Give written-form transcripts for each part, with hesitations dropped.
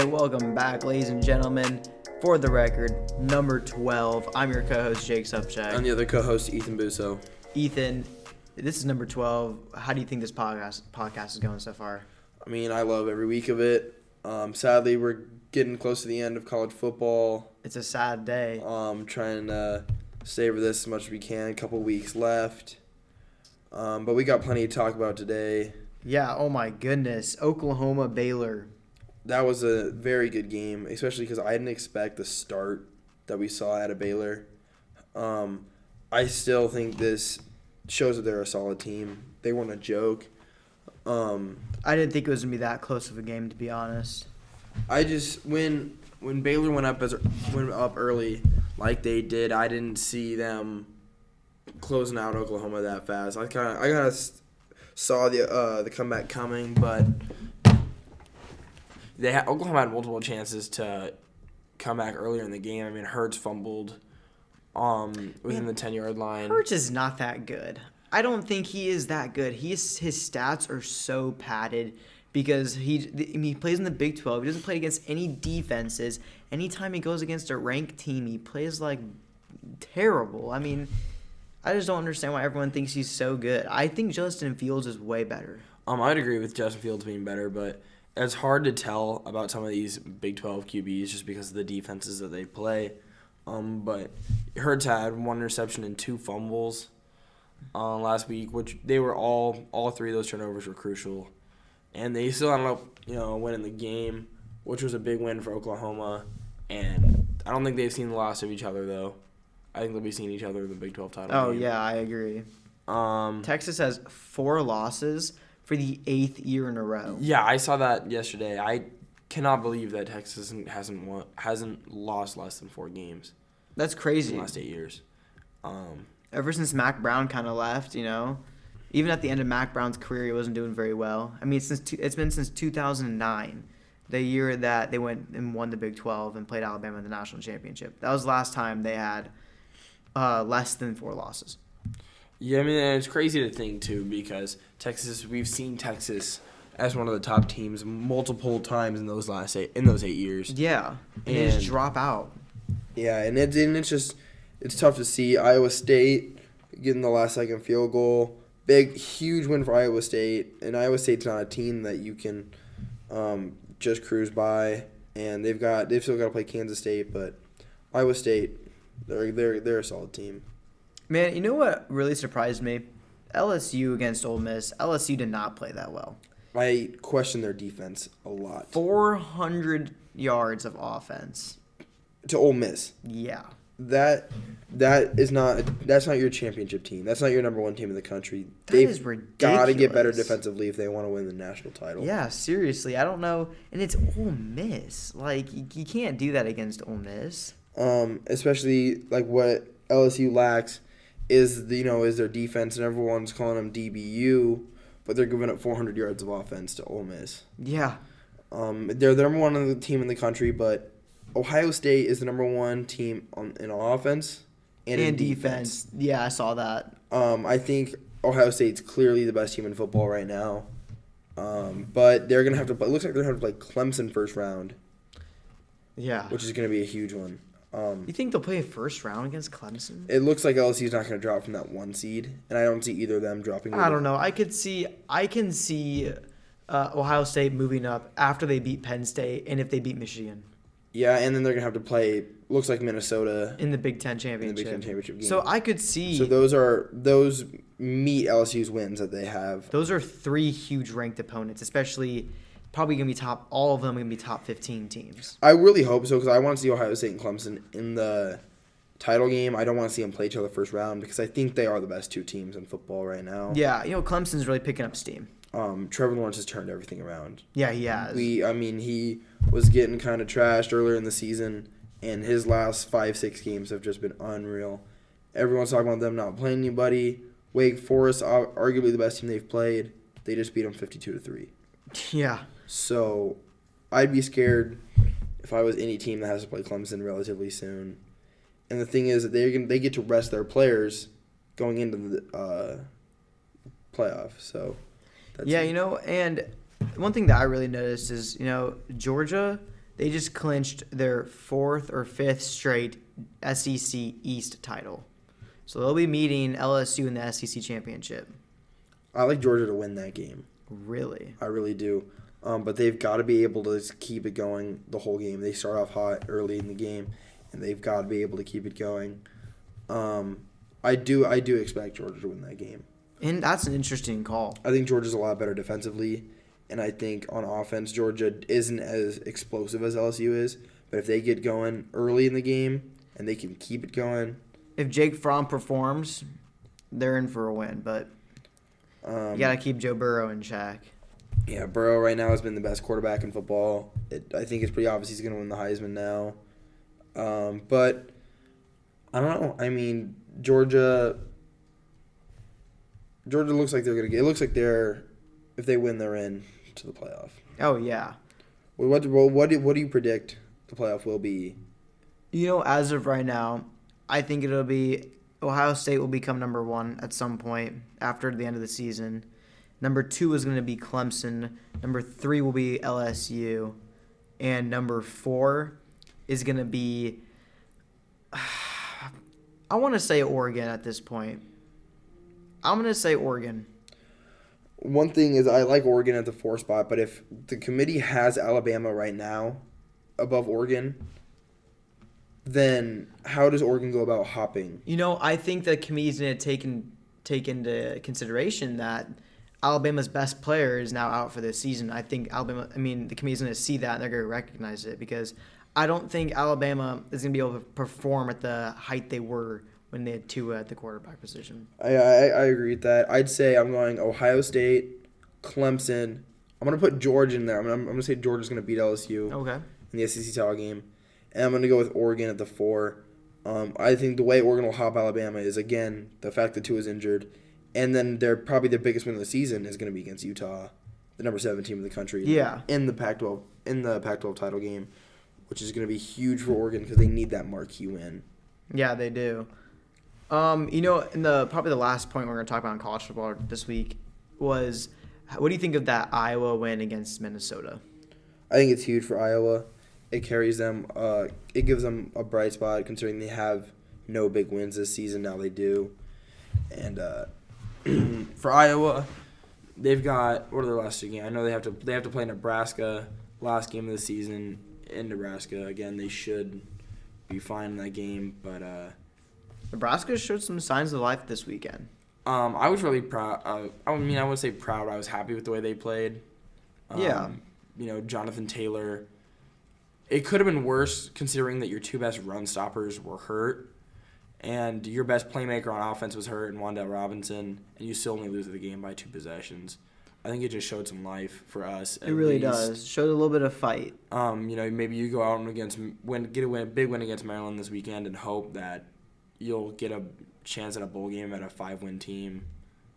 Okay, welcome back, ladies and gentlemen. For the record, number 12. I'm your co-host, Jake Subcheck. I'm the other co-host, Ethan Busso. Ethan, this is number 12. How do you think this podcast is going so far? I mean, I love every week of it. Sadly, we're getting close to the end of college football. It's a sad day. Trying to savor this as much as we can. A couple weeks left. But we got plenty to talk about today. Yeah, oh my goodness. Oklahoma, Baylor. That was a very good game, especially because I didn't expect the start that we saw out of Baylor. I still think this shows that they're a solid team. They weren't a joke. I didn't think it was going to be that close of a game, to be honest. I just when Baylor went up early like they did, I didn't see them closing out Oklahoma that fast. I kind of saw the comeback coming, but Oklahoma had multiple chances to come back earlier in the game. I mean, Hurts fumbled within the 10-yard line. Hurts is not that good. I don't think he is that good. His stats are so padded because he plays in the Big 12. He doesn't play against any defenses. Anytime he goes against a ranked team, he plays like terrible. I mean, I just don't understand why everyone thinks he's so good. I think Justin Fields is way better. I'd agree with Justin Fields being better, but it's hard to tell about some of these Big 12 QBs just because of the defenses that they play. But Hurts had one interception and 2 fumbles last week, which they were all 3 of those turnovers were crucial. And they still ended up, winning the game, which was a big win for Oklahoma. And I don't think they've seen the last of each other, though. I think they'll be seeing each other in the Big 12 title game. Oh, yeah, I agree. Texas has 4 losses for the 8th year in a row. Yeah, I saw that yesterday. I cannot believe that Texas hasn't lost less than 4 games. That's crazy. In the last 8 years. Ever since Mac Brown kind of left, even at the end of Mac Brown's career, he wasn't doing very well. I mean, it's been since 2009, the year that they went and won the Big 12 and played Alabama in the national championship. That was the last time they had less than 4 losses. Yeah, I mean, and it's crazy to think, too, because we've seen Texas as one of the top teams multiple times in those 8 years. Yeah, and they just drop out. Yeah, and it's tough to see. Iowa State getting the last-second field goal. Huge win for Iowa State, and Iowa State's not a team that you can just cruise by. And they've still got to play Kansas State, but Iowa State, they're a solid team. Man, you know what really surprised me? LSU against Ole Miss. LSU did not play that well. I question their defense a lot. 400 yards of offense. To Ole Miss. Yeah. That's not your championship team. That's not your number 1 team in the country. Is ridiculous. Got to get better defensively if they want to win the national title. Yeah, seriously. I don't know. And it's Ole Miss. Like, you can't do that against Ole Miss. Especially like what LSU lacks is their defense, and everyone's calling them DBU, but they're giving up 400 yards of offense to Ole Miss. Yeah. They're the number 1 team in the country, but Ohio State is the number 1 team in offense and in defense. Yeah, I saw that. I think Ohio State's clearly the best team in football right now. But they're gonna have to. It looks like they're gonna have to play Clemson first round. Yeah. Which is gonna be a huge one. You think they'll play a first round against Clemson? It looks like LSU's not going to drop from that 1 seed, and I don't see either of them dropping. I don't know. I can see Ohio State moving up after they beat Penn State and if they beat Michigan. Yeah, and then they're going to have to play, looks like Minnesota. In the Big Ten championship. In the Big Ten championship game. So I could see. So those meet LSU's wins that they have. Those are 3 huge ranked opponents, especially probably going to be all of them going to be top 15 teams. I really hope so because I want to see Ohio State and Clemson in the title game. I don't want to see them play each other first round because I think they are the best 2 teams in football right now. Yeah, Clemson's really picking up steam. Trevor Lawrence has turned everything around. Yeah, he has. He was getting kind of trashed earlier in the season, and his last 5-6 games have just been unreal. Everyone's talking about them not playing anybody. Wake Forest, arguably the best team they've played, they just beat them 52-3. Yeah. So I'd be scared if I was any team that has to play Clemson relatively soon. And the thing is that they get to rest their players going into the playoff. So that's and one thing that I really noticed is, Georgia, They just clinched their 4th or 5th straight SEC East title. So they'll be meeting LSU in the SEC championship. I like Georgia to win that game. Really? I really do. But they've got to be able to just keep it going the whole game. They start off hot early in the game, and they've got to be able to keep it going. I do expect Georgia to win that game. And that's an interesting call. I think Georgia's a lot better defensively, and I think on offense, Georgia isn't as explosive as LSU is. But if they get going early in the game and they can keep it going, If Jake Fromm performs, they're in for a win. But you got to keep Joe Burrow in check. yeah, Burrow right now has been the best quarterback in football. I think it's pretty obvious he's going to win the Heisman now. But I don't know. I mean, Georgia looks like they're going to get. It looks like if they win, they're in to the playoff. Oh, yeah. What do you predict the playoff will be? As of right now, I think it'll be Ohio State will become number 1 at some point after the end of the season. Number 2 is going to be Clemson. Number 3 will be LSU. And number 4 is going to be, I want to say Oregon at this point. I'm going to say Oregon. One thing is I like Oregon at the 4 spot, but if the committee has Alabama right now above Oregon, then how does Oregon go about hopping? I think the committee's going to take into consideration that Alabama's best player is now out for this season. I think the committee's going to see that and they're going to recognize it because I don't think Alabama is going to be able to perform at the height they were when they had 2 at the quarterback position. I agree with that. I'd say I'm going Ohio State, Clemson. I'm going to put Georgia in there. I'm going to say Georgia's going to beat LSU Okay. in the SEC title game. And I'm going to go with Oregon at the 4. I think the way Oregon will hop Alabama is, again, the fact that Tua is injured. And then their biggest win of the season is going to be against Utah, the number 7 team in the country. Yeah. In the Pac-12 title game, which is going to be huge for Oregon because they need that marquee win. Yeah, they do. In probably the last point we're going to talk about in college football this week was, what do you think of that Iowa win against Minnesota? I think it's huge for Iowa. It carries them. It gives them a bright spot considering they have no big wins this season. Now they do, and For Iowa, they've got, what are their last 2 games? I know they have to play Nebraska last game of the season in Nebraska. Again, they should be fine in that game, but Nebraska showed some signs of life this weekend. I was really proud. I wouldn't say proud. I was happy with the way they played. Yeah. Jonathan Taylor. It could have been worse considering that your 2 best run stoppers were hurt. And your best playmaker on offense was hurt in Wan'Dale Robinson, and you still only lose the game by 2 possessions. I think it just showed some life for us. It really does. Showed a little bit of fight. Maybe you go out and get a big win against Maryland this weekend and hope that you'll get a chance at a bowl game at a 5-win team.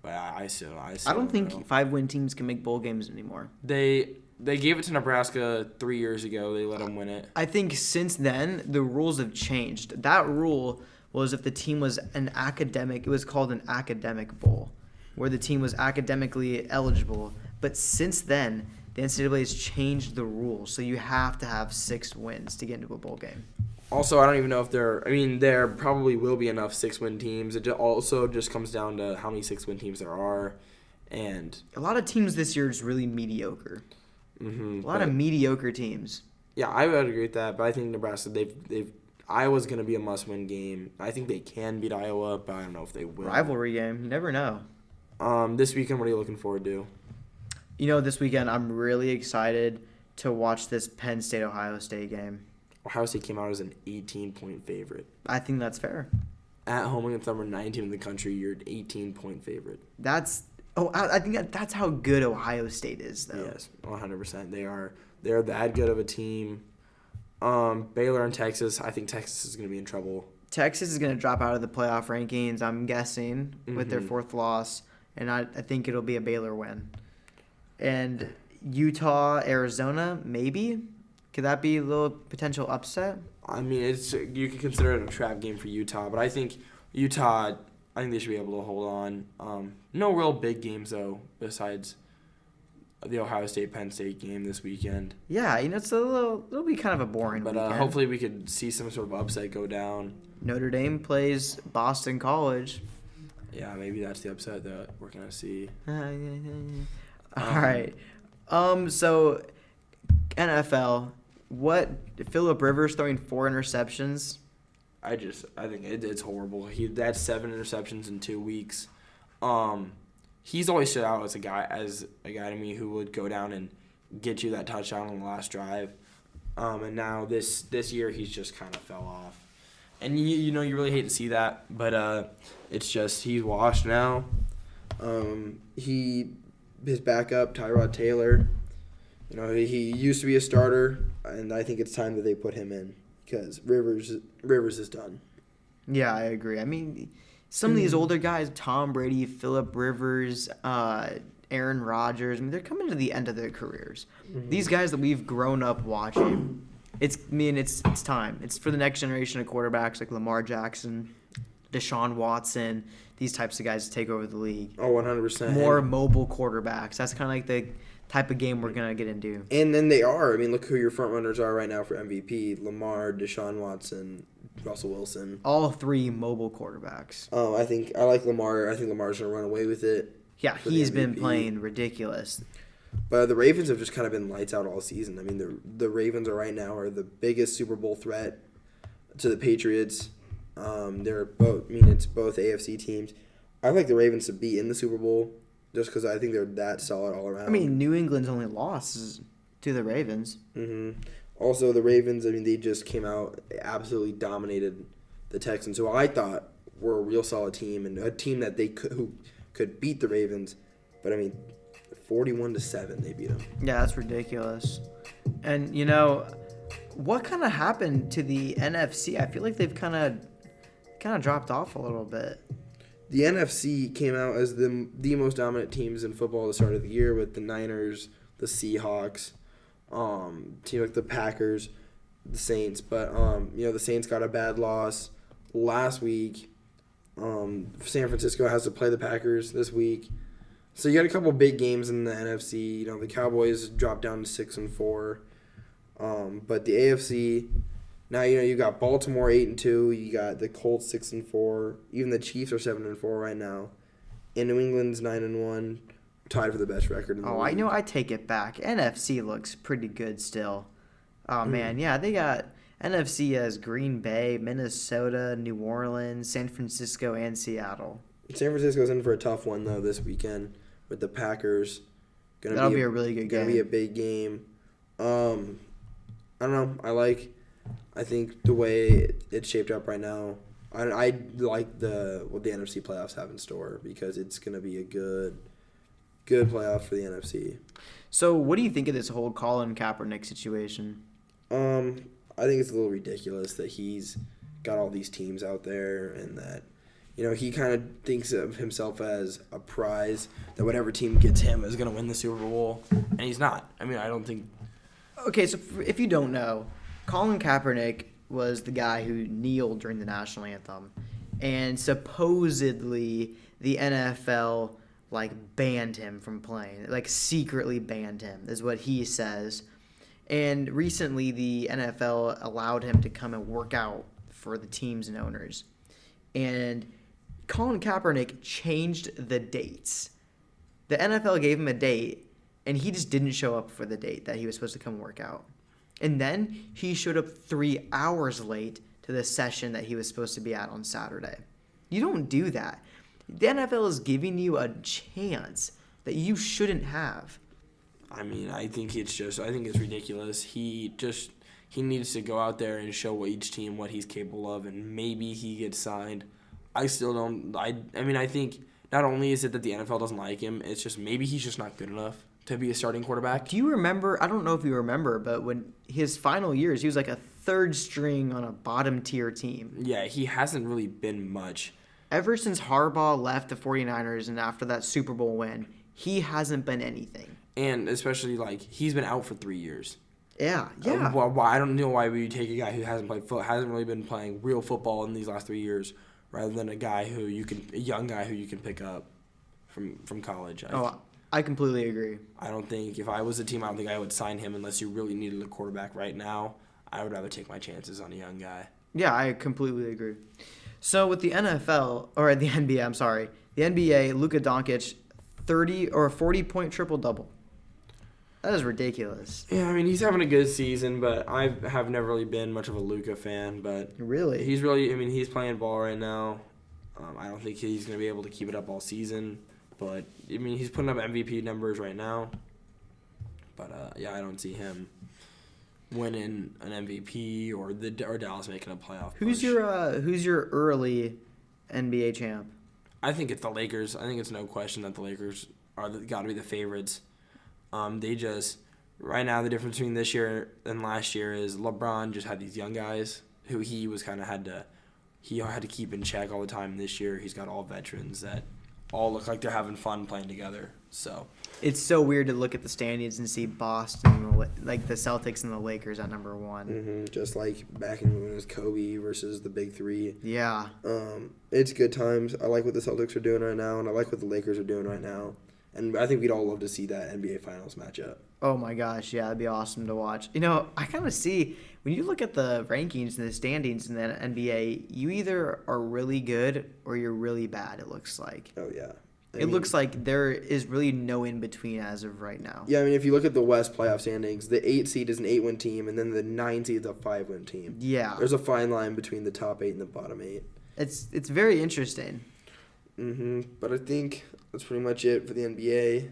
But I still I don't think 5-win teams can make bowl games anymore. They gave it to Nebraska 3 years ago. They let them win it. I think since then the rules have changed. That rule was if the team was it was called an academic bowl, where the team was academically eligible. But since then, the NCAA has changed the rules, so you have to have 6 wins to get into a bowl game. Also, I don't even know if there probably will be enough 6-win teams. It also just comes down to how many 6-win teams there are. And a lot of teams this year is really mediocre. A lot of mediocre teams. Yeah, I would agree with that, but I think Nebraska, Iowa's going to be a must-win game. I think they can beat Iowa, but I don't know if they will. Rivalry game. You never know. This weekend, what are you looking forward to? This weekend I'm really excited to watch this Penn State-Ohio State game. Ohio State came out as an 18-point favorite. I think that's fair. At home against number 9 team in the country, you're an 18-point favorite. I think that's how good Ohio State is, though. Yes, 100%. They're that good of a team. Baylor and Texas, I think Texas is going to be in trouble. Texas is going to drop out of the playoff rankings, I'm guessing, with their 4th loss, and I think it'll be a Baylor win. And Utah, Arizona, maybe? Could that be a little potential upset? I mean, you could consider it a trap game for Utah, but I think Utah, they should be able to hold on. No real big games, though, besides the Ohio State-Penn State game this weekend. Yeah, it'll be kind of a boring But weekend. hopefully we could see some sort of upset go down. Notre Dame plays Boston College. Yeah, maybe that's the upset that we're going to see. All right. So NFL, Phillip Rivers throwing 4 interceptions. I think it's horrible. That's 7 interceptions in 2 weeks. He's always stood out as a guy to me who would go down and get you that touchdown on the last drive. And now this year he's just kind of fell off. And you really hate to see that, but it's just he's washed now. His backup Tyrod Taylor, he used to be a starter, and I think it's time that they put him in because Rivers is done. Yeah, I agree. I mean, some of these older guys, Tom Brady, Phillip Rivers, Aaron Rodgers, I mean, they're coming to the end of their careers. Mm-hmm. These guys that we've grown up watching, it's time. It's for the next generation of quarterbacks like Lamar Jackson, Deshaun Watson, these types of guys to take over the league. Oh, 100%. More mobile quarterbacks. That's kind of like the type of game we're going to get into. And then they are. I mean, look who your front runners are right now for MVP. Lamar, Deshaun Watson, Russell Wilson. All 3 mobile quarterbacks. I like Lamar. I think Lamar's going to run away with it. Yeah, for the he's been MVP. playing ridiculous. But the Ravens have just kind of been lights out all season. I mean, the Ravens are the biggest Super Bowl threat to the Patriots. They're both. I mean, it's both AFC teams. I like the Ravens to be in the Super Bowl just because I think they're that solid all around. I mean, New England's only loss is to the Ravens. Mm-hmm. Also, the Ravens. I mean, they just came out, absolutely dominated the Texans, who I thought were a real solid team and a team that who could beat the Ravens. But I mean, 41-7, they beat them. Yeah, that's ridiculous. And what kind of happened to the NFC? I feel like they've kind of dropped off a little bit. The NFC came out as the most dominant teams in football at the start of the year with the Niners, the Seahawks, team like the Packers, the Saints. But the Saints got a bad loss last week. San Francisco has to play the Packers this week. So you got a couple big games in the NFC. The Cowboys dropped down to 6-4. But the AFC, now you got Baltimore 8-2. You got the Colts 6-4. Even the Chiefs are 7-4 right now. And New England's 9-1, tied for the best record in the league. I know. I take it back. NFC looks pretty good still. Oh man, yeah, they got NFC as Green Bay, Minnesota, New Orleans, San Francisco, and Seattle. San Francisco's in for a tough one though this weekend with the Packers. That'll be a really good game. Gonna be a big game. I don't know. I think the way it's shaped up right now, I like what the NFC playoffs have in store because it's gonna be a good playoff for the NFC. So, what do you think of this whole Colin Kaepernick situation? I think it's a little ridiculous that he's got all these teams out there and that he kind of thinks of himself as a prize that whatever team gets him is gonna win the Super Bowl, and he's not. I mean, I don't think. Okay, so if you don't know, Colin Kaepernick was the guy who kneeled during the national anthem, and supposedly the NFL banned him from playing, secretly banned him, is what he says. And recently, the NFL allowed him to come and work out for the teams and owners, and Colin Kaepernick changed the dates. The NFL gave him a date, and he just didn't show up for the date that he was supposed to come work out. And then he showed up 3 hours late to the session that he was supposed to be at on Saturday. You don't do that. The NFL is giving you a chance that you shouldn't have. I mean, I think it's ridiculous. He needs to go out there and show each team what he's capable of, and maybe he gets signed. I still don't. I mean, I think not only is it that the NFL doesn't like him, it's just maybe he's just not good enough to be a starting quarterback. Do you remember? I don't know if you remember, but when his final years, he was like a third string on a bottom tier team. Yeah, he hasn't really been much. Ever since Harbaugh left the 49ers and after that Super Bowl win, he hasn't been anything. And especially he's been out for 3 years. Yeah. I don't know why we take a guy who hasn't really been playing real football in these last 3 years, rather than a young guy who you can pick up from college. I completely agree. I don't think if I was a team, I don't think I would sign him unless you really needed a quarterback right now. I would rather take my chances on a young guy. Yeah, I completely agree. So with the NFL or the NBA, I'm sorry, the NBA, Luka Doncic, 40-point triple double. That is ridiculous. Yeah, I mean, he's having a good season, but I have never really been much of a Luka fan. But Really? he's playing ball right now. I don't think he's going to be able to keep it up all season. But, I mean, he's putting up MVP numbers right now. But, yeah, I don't see him winning an MVP or Dallas making a playoff Who's your early NBA champ? I think it's the Lakers. I think it's no question that the Lakers got to be the favorites. They just right now the difference between this year and last year is LeBron just had these young guys who he had to keep in check all the time. This year he's got all veterans that all look like they're having fun playing together. So It's so weird to look at the standings and see Boston, like the Celtics and the Lakers at number one. Just like back in when it was Kobe versus the big three. Yeah. It's good times. I like what the Celtics are doing right now, and I like what the Lakers are doing right now. And I think we'd all love to see that NBA Finals matchup. Oh my gosh, yeah, it'd be awesome to watch. You know, I kind of see when you look at the rankings and the standings in the NBA, you either are really good or you're really bad. It looks like. Oh yeah. It looks like there is really no in between as of right now. Yeah, I mean, if you look at the West playoff standings, the 8 seed is an 8-win team, and then the 9 seed is a 5-win team. Yeah. There's a fine line between the top 8 and the bottom 8. It's very interesting. But I think that's pretty much it for the NBA.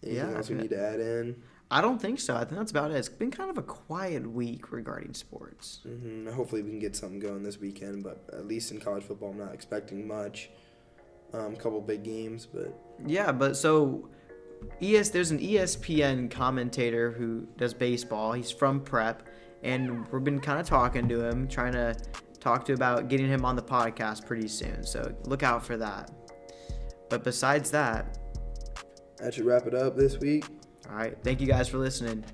Anything Yeah, else we need to add in? I don't think so. I think that's about it. It's been kind of a quiet week regarding sports. Hopefully we can get something going this weekend, but at least in college football, I'm not expecting much. Couple big games, but Yeah, but so there's an ESPN commentator who does baseball. He's from Prep, and we've been kind of talking to him, trying to talk to about getting him on the podcast pretty soon. So look out for that. But besides that, that should wrap it up this week. all right, thank you guys for listening.